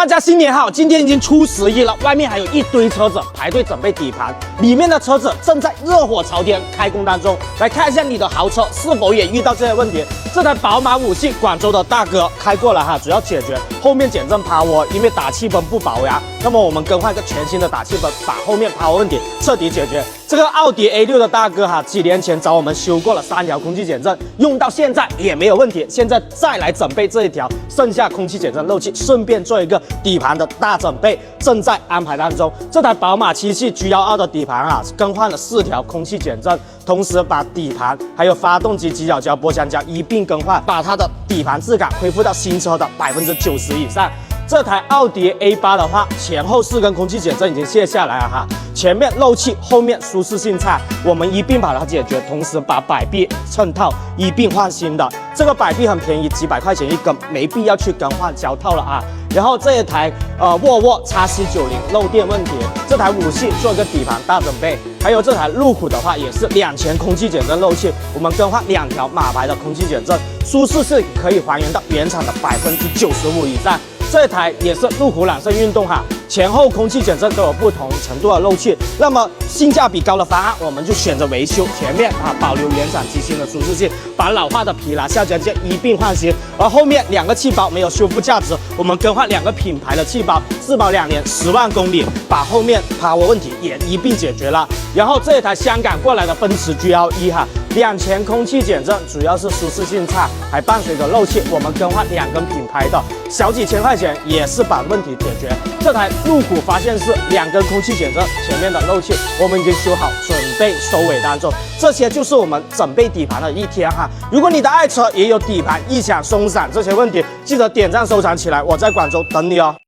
大家新年好！今天已经初11了，外面还有一堆车子排队准备底盘，里面的车子正在热火朝天开工当中。来看一下你的豪车是否也遇到这些问题？这台宝马5系，广州的大哥开过来哈，主要解决后面减震趴窝，因为打气泵不保养，那么我们更换一个全新的打气泵，把后面趴窝问题彻底解决。这个奥迪 A6 的大哥哈，几年前找我们修过了3条空气减震，用到现在也没有问题。现在再来准备这一条剩下空气减震漏气，顺便做一个底盘的大准备，正在安排当中。这台宝马7系 G12的底盘啊，更换了4条空气减震，同时把底盘还有发动机挤角胶、波箱胶一并更换，把它的底盘质感恢复到新车的90%以上。这台奥迪 A8 的话，前后4根空气减震已经卸下来了哈，前面漏气，后面舒适性差，我们一并把它解决，同时把摆臂衬套一并换新的。这个摆臂很便宜，几百块钱一根，没必要去更换胶套了啊。然后这一台沃尔沃 XC90 漏电问题，这台5系做一个底盘大准备，还有这台路虎的话也是2前空气减震漏气，我们更换2条马牌的空气减震，舒适性可以还原到原厂的95%以上。这台也是路虎揽胜运动哈，前后空气减震都有不同程度的漏气，那么性价比高的方案，我们就选择维修前面啊，保留原厂机芯的舒适性，把老化的皮拉橡胶件一并换新，而后面2个气包没有修复价值，我们更换2个品牌的气包，质保2年10万公里，把后面趴窝问题也一并解决了。然后这一台香港过来的奔驰 GL1哈，2前空气减震主要是舒适性差，还伴随着漏气，我们更换2根品牌的，小几千块钱也是把问题解决。这台路虎发现是2根空气减震，前面的漏气我们已经修好，准备收尾当中。这些就是我们准备底盘的一天哈。如果你的爱车也有底盘异响、松散这些问题，记得点赞收藏起来，我在广州等你哦。